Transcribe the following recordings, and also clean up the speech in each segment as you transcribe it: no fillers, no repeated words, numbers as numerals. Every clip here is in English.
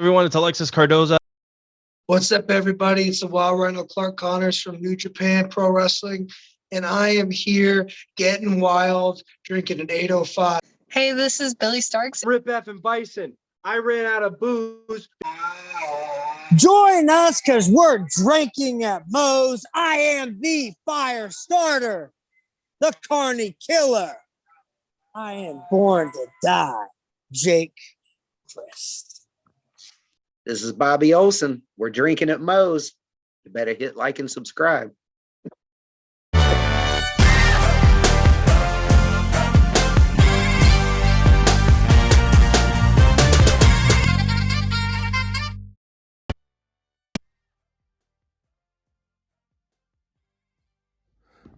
Everyone, it's Alexis Cardoza. What's up, everybody? It's the Wild Rhino Clark Connors from New Japan Pro Wrestling, and I am here getting wild, drinking an 805. Hey, this is Billy Starks. Rip F and Bison. I ran out of booze. Join us because we're drinking at Moe's. I am the fire starter, the Carney Killer. I am born to die, Jake Christ. This is Bobby Olson. We're drinking at Moe's. You better hit like and subscribe. All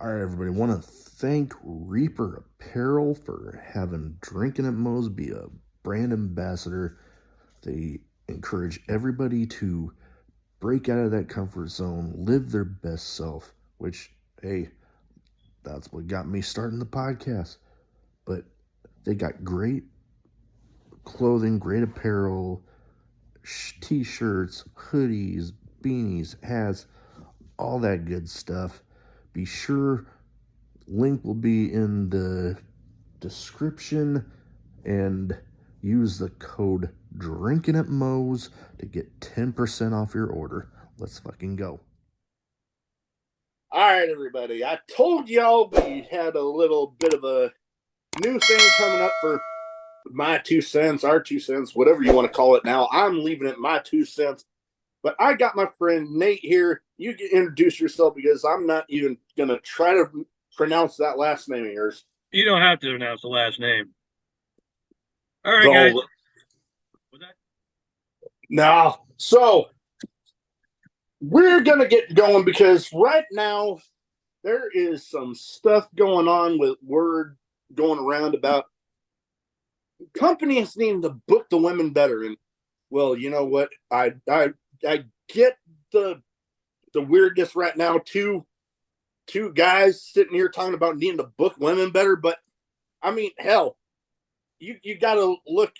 right, everybody. I want to thank Reaper Apparel for having Drinking at Moe's be a brand ambassador. They encourage everybody to break out of that comfort zone, live their best self, which, hey, that's what got me starting the podcast. But they got great clothing, great apparel, t-shirts, hoodies, beanies, hats, all that good stuff. Be sure, link will be in the description, and use the code Drinking at Moe's to get 10% off your order. Let's fucking go. All right, everybody. I told y'all we had a little bit of a new thing coming up for my 2 cents, our 2 cents, whatever you want to call it now. I'm leaving it my 2 cents. But I got my friend Nate here. You can introduce yourself because I'm not even going to try to pronounce that last name of yours. You don't have to announce the last name. All right, guys. What's that? No. So, we're going to get going because right now there is some stuff going on with word going around about companies needing to book the women better. And, well, you know what? I get the weirdness right now. Two guys sitting here talking about needing to book women better, but I mean, hell, you got to look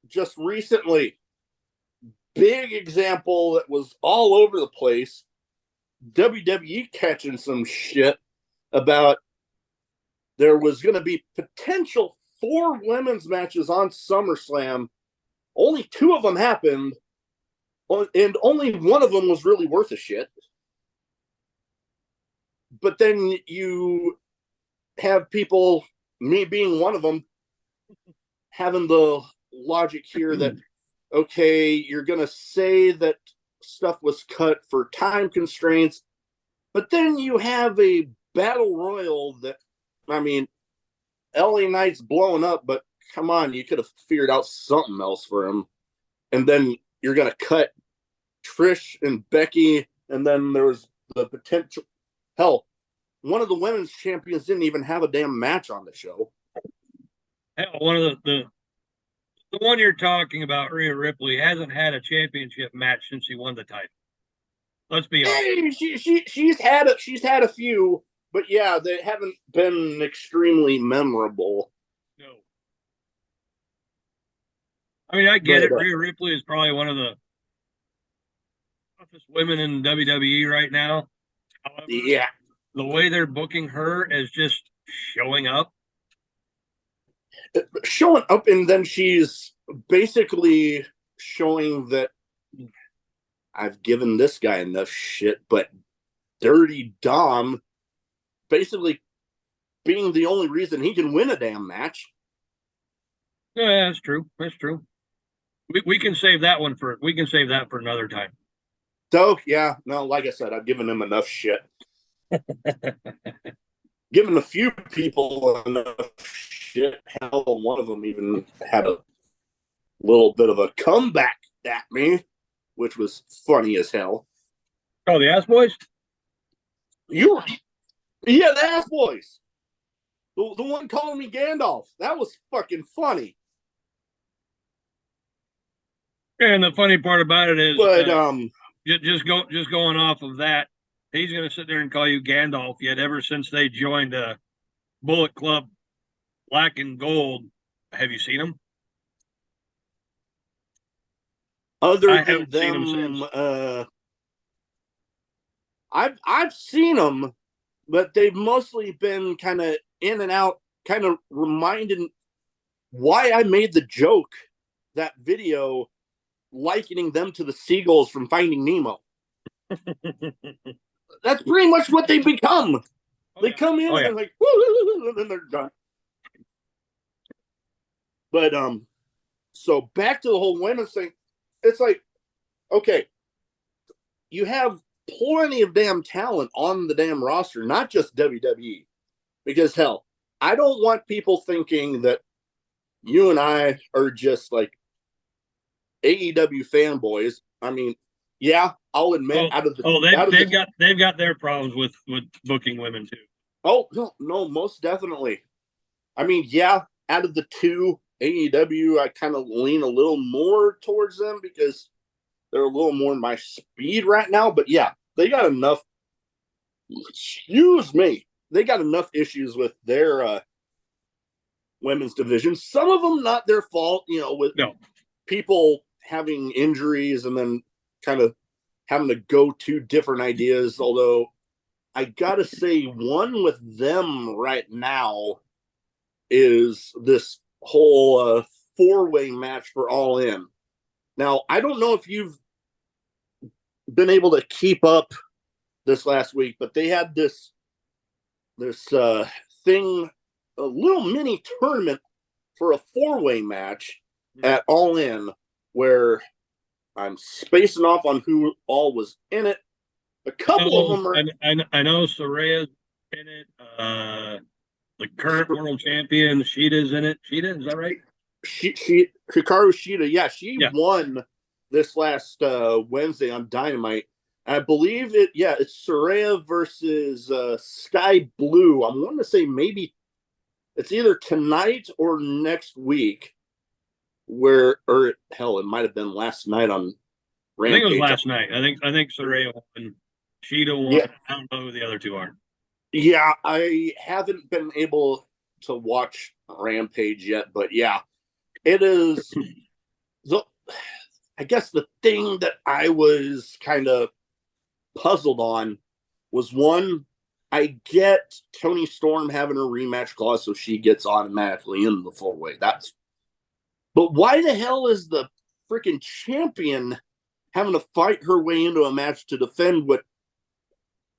just recently. Big example that was all over the place. WWE catching some shit about there was going to be potential 4 women's matches on SummerSlam. Only 2 of them happened. And only one of them was really worth a shit. But then you have people, me being one of them, having the logic here that, okay, you're going to say that stuff was cut for time constraints, but then you have a battle royal that, I mean, LA Knight's blowing up, but come on, you could have figured out something else for him. And then you're going to cut Trish and Becky, and then there was the potential. Hell, one of the women's champions didn't even have a damn match on the show. Hell, one of the one you're talking about, Rhea Ripley, hasn't had a championship match since she won the title. Let's be honest. Hey, she's had a few, but yeah, they haven't been extremely memorable. No. I mean, I get it. Rhea Ripley is probably one of the toughest women in WWE right now. However, yeah, the way they're booking her is just showing up. And then she's basically showing that I've given this guy enough shit, but Dirty Dom basically being the only reason he can win a damn match. Yeah, that's true. That's true. We can save that one for another time. So yeah, no, like I said, I've given him enough shit. Given a few people enough shit. Hell, one of them even had a little bit of a comeback at me, which was funny as hell. Oh, the Ass Boys? Yeah, the Ass Boys. The one calling me Gandalf. That was fucking funny. And the funny part about it is, but just going off of that, he's going to sit there and call you Gandalf. Yet ever since they joined Bullet Club Black and Gold, have you seen them? other I than haven't seen them them, since. I've seen them, but they've mostly been kind of in and out, kind of reminding why I made the joke, that video, likening them to the seagulls from Finding Nemo. That's pretty much what they become. They come in and they're like, woo, and then they're done. But so back to the whole women's thing. It's like, okay, you have plenty of damn talent on the damn roster, not just WWE. Because hell, I don't want people thinking that you and I are just like AEW fanboys. I mean, yeah, I'll admit They've got their problems with booking women too. Oh no, most definitely. I mean, yeah, out of the two, AEW, I kind of lean a little more towards them because they're a little more my speed right now. But yeah, they got enough. Excuse me, they got enough issues with their women's division. Some of them not their fault, with people having injuries and then kind of having to go to different ideas. Although I gotta say, one with them right now is this whole four-way match for All In. Now, I don't know if you've been able to keep up this last week, but they had this thing, a little mini tournament for a four-way match at All In, where I'm spacing off on who all was in it. A couple of them are. I know Soraya's in it. The current world champion, Shida's in it. Shida, is that right? Hikaru Shida, yeah, she won this last Wednesday on Dynamite. I believe it's Saraya versus Sky Blue. I'm wanting to say maybe it's either tonight or next week. Or it might have been last night on Rampage. I think it was last night. I think Saraya won. Shida won. Yeah. I don't know who the other two are. Yeah, I haven't been able to watch Rampage yet, but yeah, it is. I guess the thing that I was kind of puzzled on was, one, I get Toni Storm having a rematch clause, so she gets automatically in the four-way. But why the hell is the freaking champion having to fight her way into a match to defend what,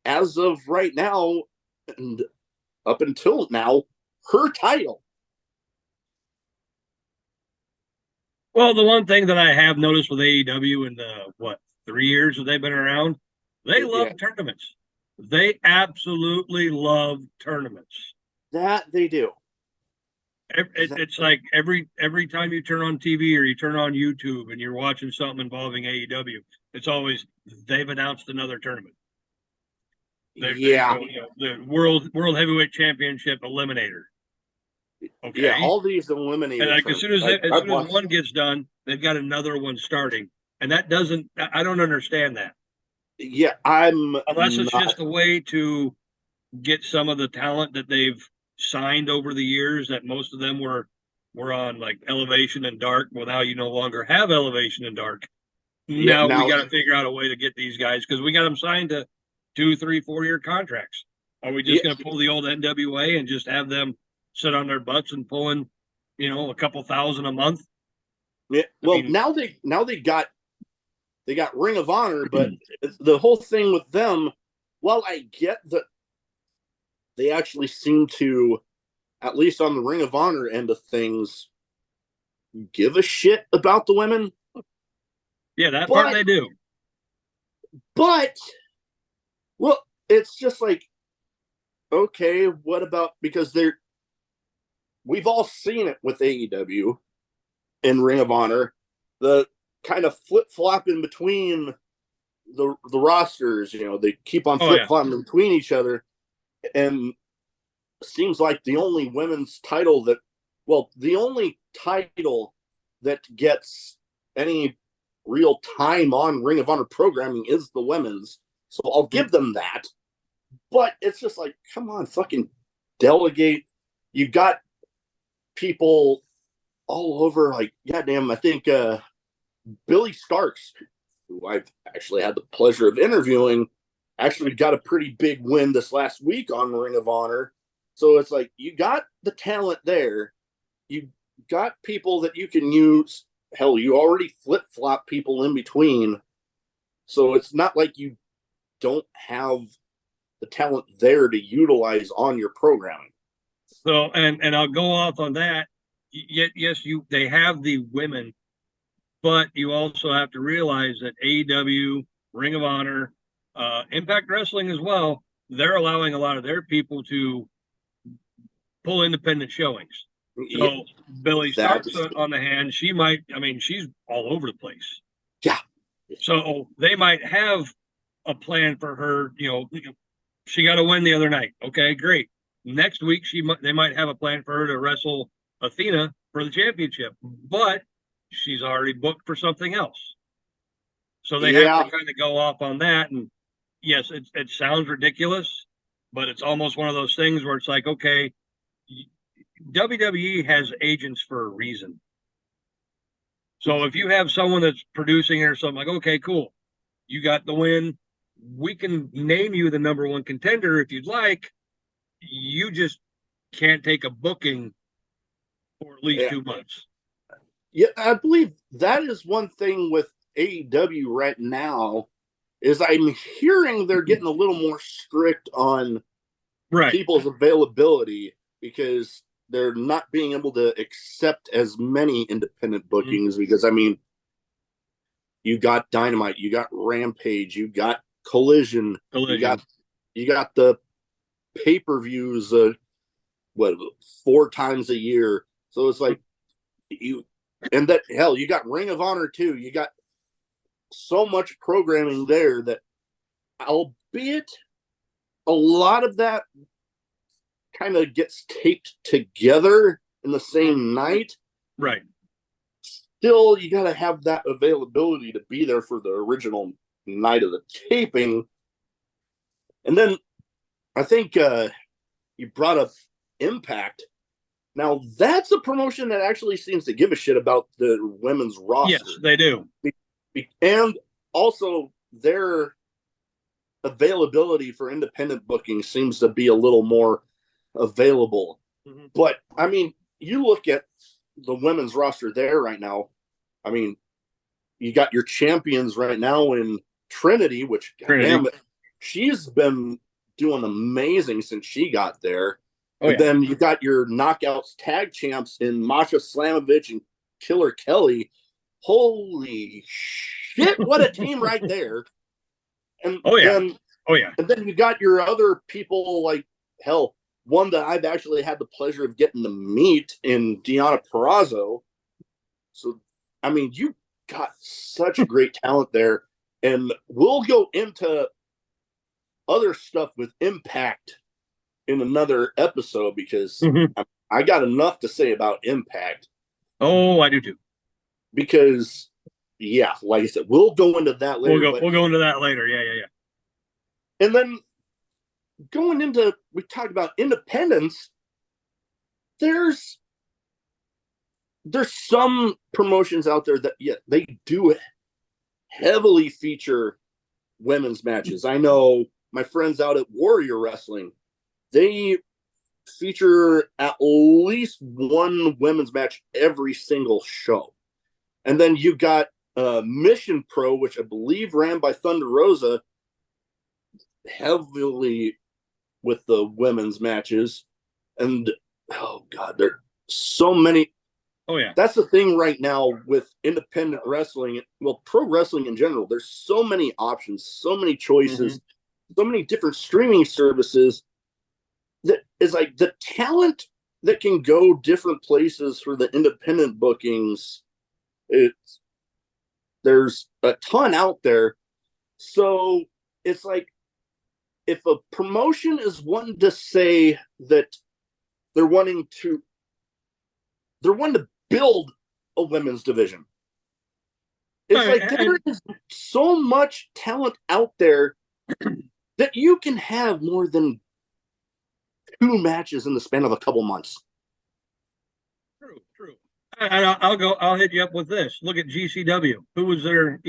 as of right now, and up until now, her title? Well, the one thing that I have noticed with AEW in the 3 years that they've been around, they love tournaments. They absolutely love tournaments. That they do. It's like every time you turn on TV or you turn on YouTube and you're watching something involving AEW, it's always they've announced another tournament. The World Heavyweight Championship Eliminator. Okay. Yeah, all these eliminator. And like as soon as one gets done, they've got another one starting, and I don't understand that. Yeah, unless it's just a way to get some of the talent that they've signed over the years, that most of them were on like Elevation and Dark. Well, now you no longer have Elevation and Dark. Now we got to figure out a way to get these guys, because we got them signed to 2, 3, 4-year contracts. Are we just going to pull the old NWA and just have them sit on their butts and pull in, a couple thousand a month? Yeah. Well, now they got Ring of Honor, but the whole thing with them, while I get that they actually seem to, at least on the Ring of Honor end of things, give a shit about the women. Yeah, that part they do. But, well, it's just like, okay, what about, because we've all seen it with AEW and Ring of Honor, the kind of flip-flopping between the rosters, they keep on flip-flopping between each other, and seems like the only women's title the only title that gets any real time on Ring of Honor programming is the women's. So I'll give them that. But it's just like, come on, fucking delegate. You got people all over, like, goddamn, I think Billy Starks, who I've actually had the pleasure of interviewing, actually got a pretty big win this last week on Ring of Honor. So it's like you got the talent there. You got people that you can use. Hell, you already flip-flop people in between. So it's not like you don't have the talent there to utilize on your programming. So, and I'll go off on that. Yes, they have the women, but you also have to realize that AEW, Ring of Honor, Impact Wrestling as well, they're allowing a lot of their people to pull independent showings. So Yeah, Billy Starks, on the hand, she's all over the place. Yeah. So they might have a plan for her. She got a win the other night. Okay, great. Next week, they might have a plan for her to wrestle Athena for the championship, but she's already booked for something else. So they have to kind of go off on that. And yes, it sounds ridiculous, but it's almost one of those things where it's like, okay, WWE has agents for a reason. So if you have someone that's producing it or something, like, okay, cool, you got the win. We can name you the number one contender if you'd like. You just can't take a booking for at least 2 months. Yeah, I believe that is one thing with AEW right now is I'm hearing they're getting a little more strict on people's availability because they're not being able to accept as many independent bookings because, I mean, you got Dynamite, you got Rampage, you got Collision. You got the pay-per-views 4 times a year. So it's like you got Ring of Honor too. You got so much programming there that, albeit a lot of that kind of gets taped together in the same night. Right. Still, you got to have that availability to be there for the original night of the taping. And then I think you brought up Impact. Now, that's a promotion that actually seems to give a shit about the women's roster. Yes, they do. And also, their availability for independent booking seems to be a little more available. Mm-hmm. But, I mean, you look at the women's roster there right now. I mean, you got your champions right now in Trinity, which, goddamn it, she's been doing amazing since she got there. And then you got your Knockouts tag champs in Masha Slamovich and Killer Kelly. Holy shit, what a team right there. And and then you got your other people like, hell, one that I've actually had the pleasure of getting to meet in Deonna Purrazzo. So, I mean, you got such great talent there. And we'll go into other stuff with Impact in another episode because I got enough to say about Impact. Oh, I do too. Because, yeah, like I said, we'll go into that later. We'll go into that later. Yeah. And then going into, we talked about independence. There's some promotions out there that, they do heavily feature women's matches. I know my friends out at Warrior Wrestling, they feature at least one women's match every single show. And then you got Mission Pro, which I believe ran by Thunder Rosa, heavily with the women's matches. And, oh, God, there are so many. Oh, yeah. That's the thing right now with independent wrestling. Well, pro wrestling in general, there's so many options, so many choices, so many different streaming services. That is like the talent that can go different places for the independent bookings. There's a ton out there. So it's like, if a promotion is wanting to say that they're wanting to build a women's division, it's like there is so much talent out there that you can have more than 2 matches in the span of a couple months. True. And I'll hit you up with this. Look at GCW. Who was there?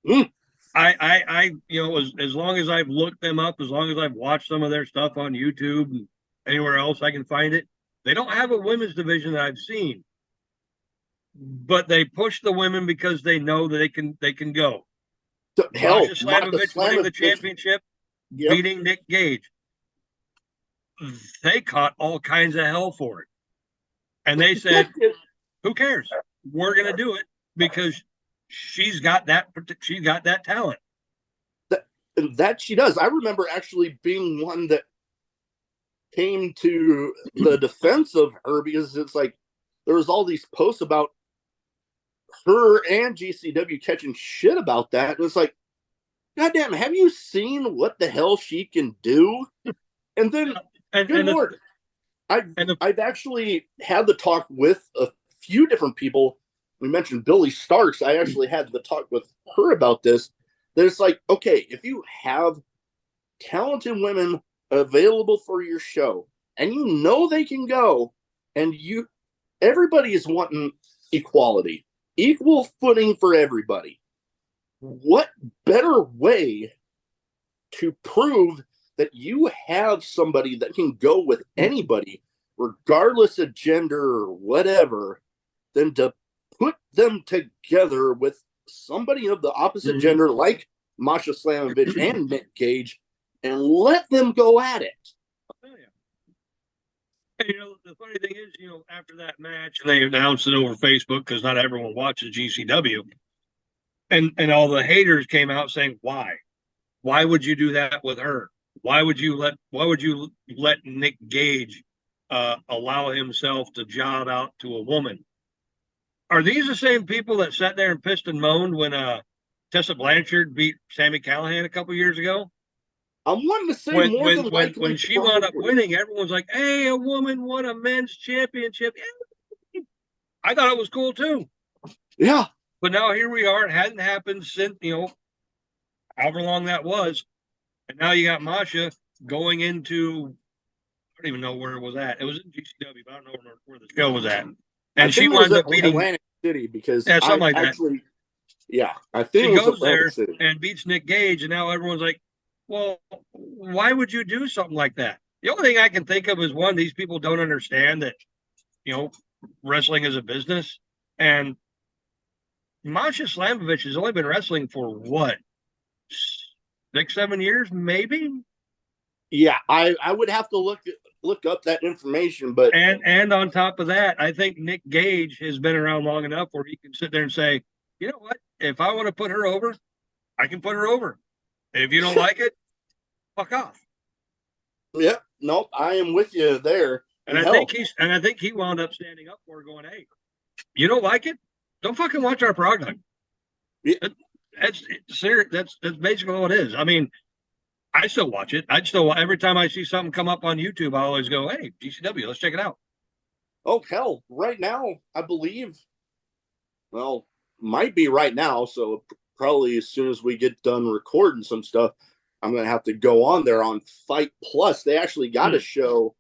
Mm. As long as I've looked them up, as long as I've watched some of their stuff on YouTube and anywhere else I can find it, they don't have a women's division that I've seen. But they push the women because they know that they can go. Hell, Masha Slamovich winning the championship, yep. beating Nick Gage. They caught all kinds of hell for it. And they said, who cares? We're going to do it because she's got that talent. That she does. I remember actually being one that came to the defense of her because it's like there was all these posts about her and GCW catching shit about that. And it's like, goddamn, have you seen what the hell she can do? And then, good Lord, I've actually had the talk with a few different people. We mentioned Billy Starks. I actually had the talk with her about this. That it's like, okay, if you have talented women available for your show and you know they can go, and everybody is wanting equality, equal footing for everybody. What better way to prove that you have somebody that can go with anybody, regardless of gender or whatever, than to put them together with somebody of the opposite gender, like Masha Slamovich and Nick Gage, and let them go at it. And, the funny thing is, after that match, and they announced it over Facebook because not everyone watches GCW, and all the haters came out saying, "Why? Why would you do that with her? Why would you let Nick Gage allow himself to job out to a woman?" Are these the same people that sat there and pissed and moaned when Tessa Blanchard beat Sami Callihan a couple years ago? I'm wanting to say more than likely. When she wound up winning, everyone's like, "Hey, a woman won a men's championship." I thought it was cool too. Yeah. But now here we are. It hadn't happened since, however long that was. And now you got Masha going into, I don't even know where it was at. It was in GCW, but I don't know where the show was at. And she wound up beating Atlantic City because something like that. Yeah, I think she it was goes Atlantic there City and beats Nick Gage, and now everyone's like, "Well, why would you do something like that?" The only thing I can think of is one, these people don't understand that, wrestling is a business, and Masha Slamovich has only been wrestling for what, 6-7 years, maybe. Yeah, I would have to look up that information, but and on top of that, I think Nick Gage has been around long enough where he can sit there and say, "You know what? If I want to put her over, I can put her over. If you don't like it, fuck off." Yeah, nope, I am with you there. And I think he wound up standing up for her, going, "Hey, you don't like it? Don't fucking watch our product." Yeah. That's serious. That's basically all it is. I mean, I still watch it. Every time I see something come up on YouTube, I always go, "Hey, GCW, let's check it out." Oh, hell, right now, I believe, well, might be right now, so probably as soon as we get done recording some stuff, I'm going to have to go on there on Fight Plus. They actually got a show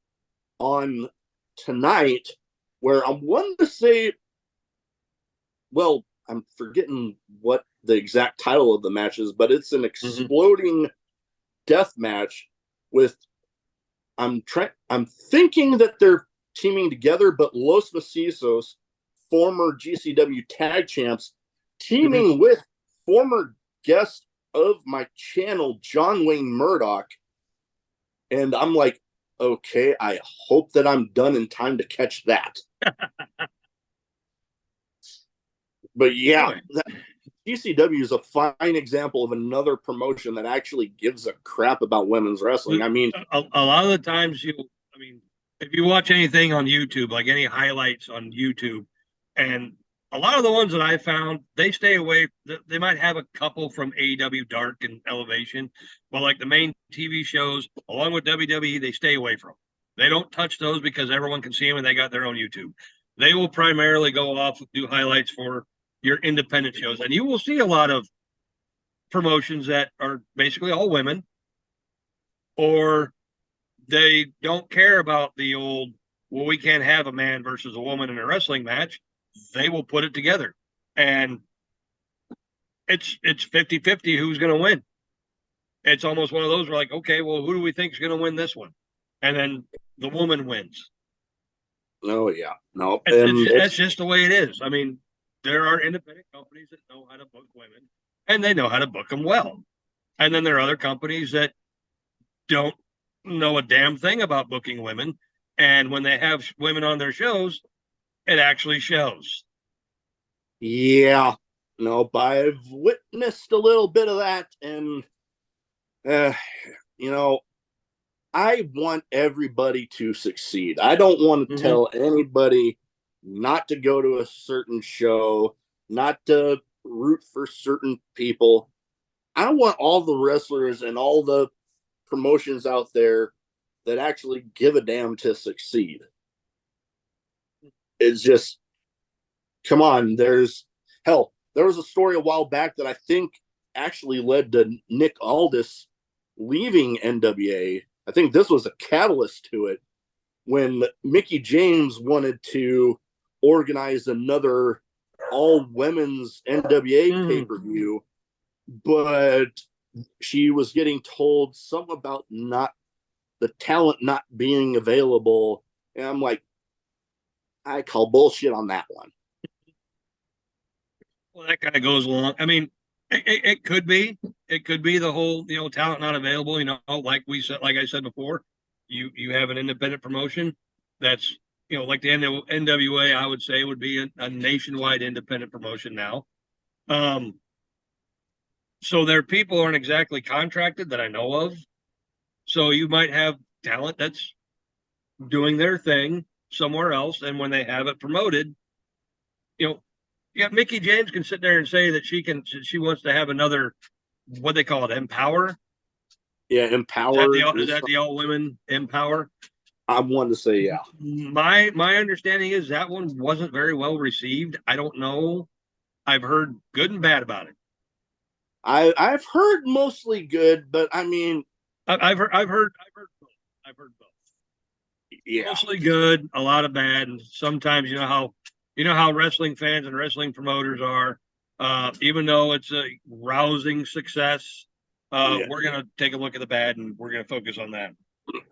on tonight where I'm wanting to say, well, I'm forgetting what the exact title of the match is, but it's an exploding death match with, I'm thinking that they're teaming together, but Los Macizos, former GCW tag champs, teaming with former guest of my channel, John Wayne Murdoch. And I'm like, okay, I hope that I'm done in time to catch that. But yeah, GCW is a fine example of another promotion that actually gives a crap about women's wrestling. I mean, a lot of the times if you watch anything on YouTube, like any highlights on YouTube, and a lot of the ones that I found, they stay away. They might have a couple from AEW Dark and Elevation, but like the main TV shows, along with WWE, they stay away from. They don't touch those because everyone can see them and they got their own YouTube. They will primarily go off and do highlights for your independent shows, and you will see a lot of promotions that are basically all women, or they don't care about the old well, we can't have a man versus a woman in a wrestling match, they will put it together. And it's 50-50 who's going to win. It's almost one of those where like, okay, well, who do we think is going to win this one? And then the woman wins. Oh yeah, no, That's just the way it is. I mean, there are independent companies that know how to book women, and they know how to book them well. And then there are other companies that don't know a damn thing about booking women. And when they have women on their shows, it actually shows. yeah, no, but I've witnessed a little bit of that, and you know, I want everybody to succeed. I don't want to tell anybody not to go to a certain show, not to root for certain people. I want all the wrestlers and all the promotions out there that actually give a damn to succeed. It's just, come on, there was a story a while back that I think actually led to Nick Aldis leaving NWA. I think this was a catalyst to it when Mickie James wanted to organize another all women's NWA pay-per-view, but she was getting told something about the talent not being available. And I'm like, I call bullshit on that one. Well, that kind of goes along. I mean, it could be the whole, talent not available, like I said before, you have an independent promotion that's, like the NWA, I would say would be a nationwide independent promotion now. So their people aren't exactly contracted that I know of. So you might have talent that's doing their thing somewhere else. And when they have it promoted, Mickie James can sit there and say that she wants to have another, what they call it, Empower. Yeah, Empower. Is that the all women Empower? I wanted to say, yeah. My understanding is that one wasn't very well received. I don't know. I've heard good and bad about it. I've heard mostly good, but I mean, I've heard both. Yeah, mostly good, a lot of bad, and sometimes you know how wrestling fans and wrestling promoters are. Even though it's a rousing success, we're gonna take a look at the bad and we're gonna focus on that.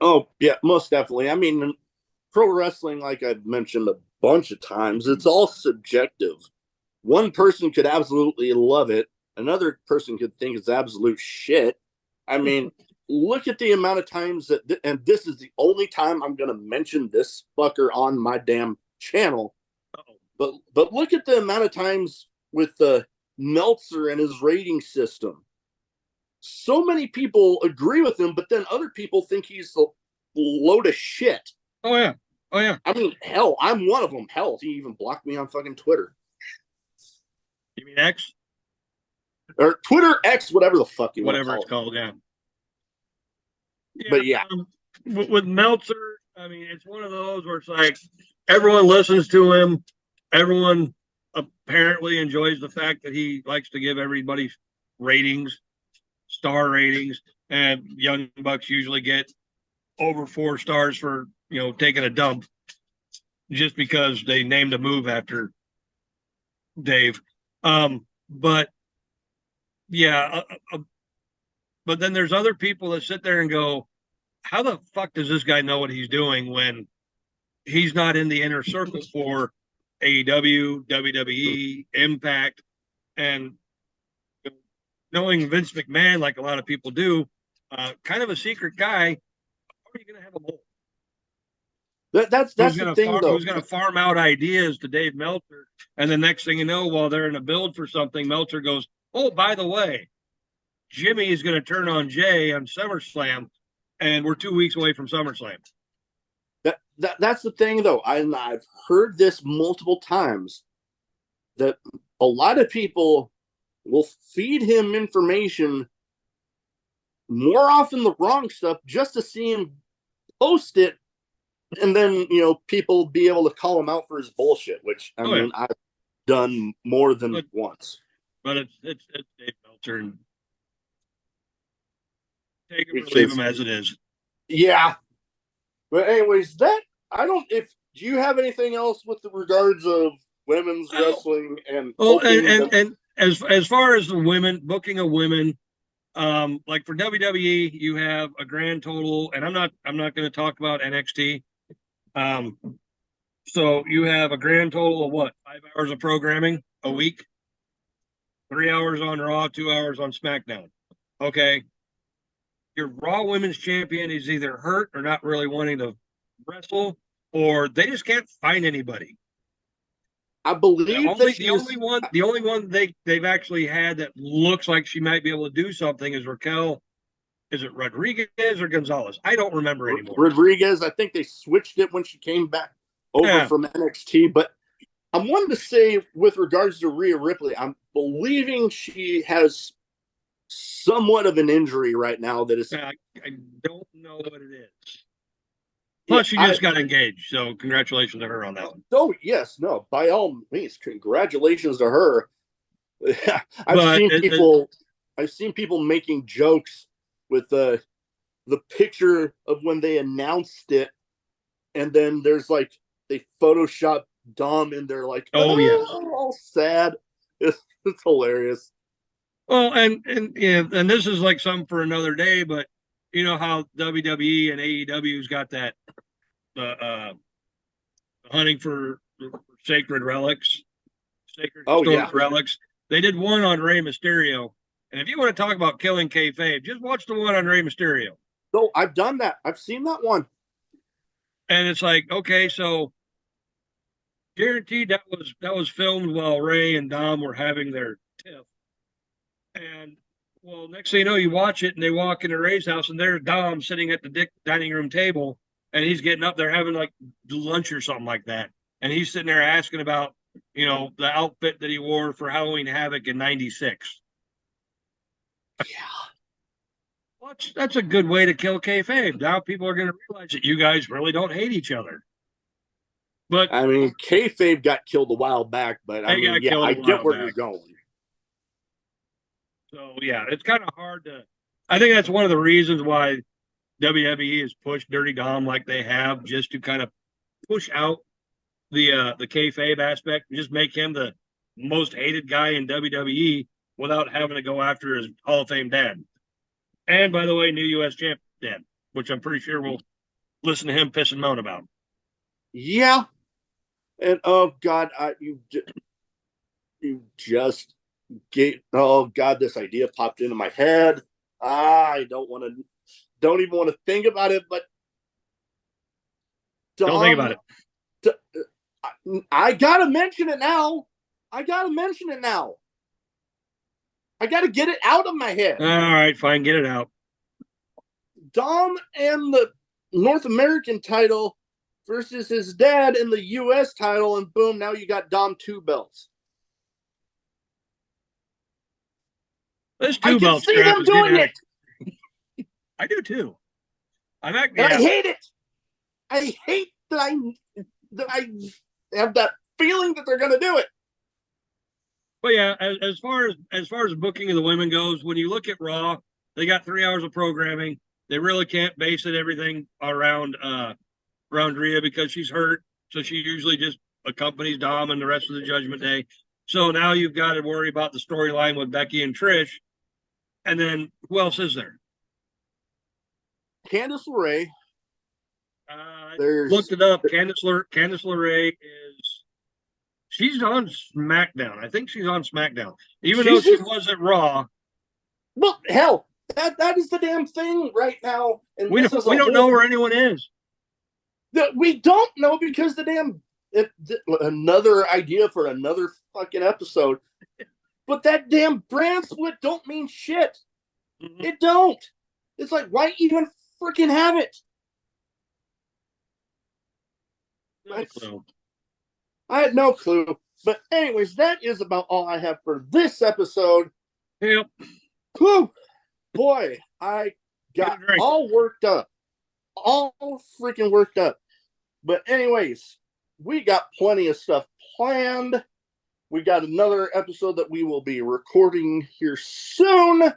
Oh yeah, most definitely. I mean, pro wrestling, like I've mentioned a bunch of times, it's all subjective. One person could absolutely love it. Another person could think it's absolute shit. I mean, look at the amount of times and this is the only time I'm going to mention this fucker on my damn channel. But look at the amount of times with the Meltzer and his rating system. So many people agree with him, but then other people think he's a load of shit. Oh yeah. I mean, hell, I'm one of them. Hell, he even blocked me on fucking Twitter. You mean X? Or Twitter X, whatever the fuck you want to Whatever call it's called, yeah. But yeah. With Meltzer, I mean, it's one of those where it's like everyone listens to him. Everyone apparently enjoys the fact that he likes to give everybody ratings, star ratings, and Young Bucks usually get over 4 stars for, taking a dump just because they named a move after Dave. But yeah, but then there's other people that sit there and go, how the fuck does this guy know what he's doing when he's not in the inner circle for AEW, WWE, Impact, and knowing Vince McMahon like a lot of people do, kind of a secret guy. How are you going to have a mole? That's the thing, though. Who's going to farm out ideas to Dave Meltzer, and the next thing you know, while they're in a build for something, Meltzer goes, "Oh, by the way, Jimmy is going to turn on Jay on SummerSlam, and we're 2 weeks away from SummerSlam." That's the thing, though. I've heard this multiple times that a lot of people will feed him information, more often the wrong stuff, just to see him post it, and then people be able to call him out for his bullshit. Which I mean, I've done more than once. But it's Dave Meltzer, and take him or leave him as it is. Yeah. But anyways, that I don't. If do you have anything else with the regards of women's wrestling and Oh, hoping and as far as the women booking of women, like for WWE, you have a grand total, and I'm not going to talk about NXT. So you have a grand total of what? 5 hours of programming a week, 3 hours on Raw, 2 hours on SmackDown. Okay, your Raw Women's Champion is either hurt or not really wanting to wrestle, or they just can't find anybody. I believe The only one they've actually had that looks like she might be able to do something is Raquel. Is it Rodriguez or Gonzalez? I don't remember anymore. Rodriguez. I think they switched it when she came back over from NXT. But I'm wanting to say, with regards to Rhea Ripley, I'm believing she has somewhat of an injury right now. That is, I don't know what it is. Plus, she just got engaged, so congratulations to her on that one. Oh yes, no, by all means, congratulations to her. I've seen people making jokes with the picture of when they announced it, and then there's like they Photoshop Dom in there, like all sad. It's hilarious. Well, and this is like something for another day, but you know how WWE and AEW's got that hunting for sacred relics, relics. They did one on Rey Mysterio, and if you want to talk about killing kayfabe, just watch the one on Rey Mysterio. Oh, I've done that. I've seen that one, and it's like, okay, so guaranteed that was filmed while Ray and Dom were having their tiff, and well, next thing you know, you watch it, and they walk into Ray's house, and there's Dom sitting at the dining room table. And he's getting up there having like lunch or something like that. And he's sitting there asking about, you know, the outfit that he wore for Halloween Havoc in '96. Yeah. Well, that's a good way to kill kayfabe. Now people are going to realize that you guys really don't hate each other. But I mean, kayfabe got killed a while back, but I mean, yeah, I get where you're going. So, yeah, it's kind of hard to, I think that's one of the reasons why WWE has pushed Dirty Dom like they have, just to kind of push out the kayfabe aspect and just make him the most hated guy in WWE without having to go after his Hall of Fame dad. And by the way, new U.S. champ dad, which I'm pretty sure we'll listen to him piss and moan about. Yeah, and oh god, you just get this idea popped into my head. I don't even want to think about it, but don't think about it. I gotta mention it now. I gotta get it out of my head. All right, fine, get it out. Dom and the North American title versus his dad in the U.S. title, and boom, now you got Dom 2 belts. There's 2 belts. I can see them doing it. I do too. I hate it. I hate that I have that feeling that they're going to do it. But yeah, as far as booking of the women goes, when you look at Raw, they got 3 hours of programming. They really can't base everything around Rhea because she's hurt, so she usually just accompanies Dom and the rest of the Judgment Day. So now you've got to worry about the storyline with Becky and Trish, and then who else is there? Candice LeRae. Looked it up. Candice LeRae she's on SmackDown. I think she's on SmackDown, even though she was at Raw. Well, hell, that is the damn thing right now. And we don't know where anyone is. We don't know because the damn another idea for another fucking episode. But that damn brand split don't mean shit. Mm-hmm. It don't. It's like, why even freaking have it? I had no clue. But anyways, that is about all I have for this episode. Yep. Whew. Boy, I got all worked up. All freaking worked up. But anyways, we got plenty of stuff planned. We got another episode that we will be recording here soon.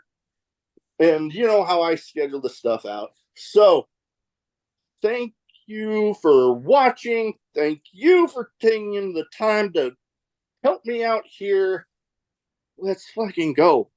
And you know how I schedule the stuff out. So, thank you for watching. Thank you for taking the time to help me out here. Let's fucking go.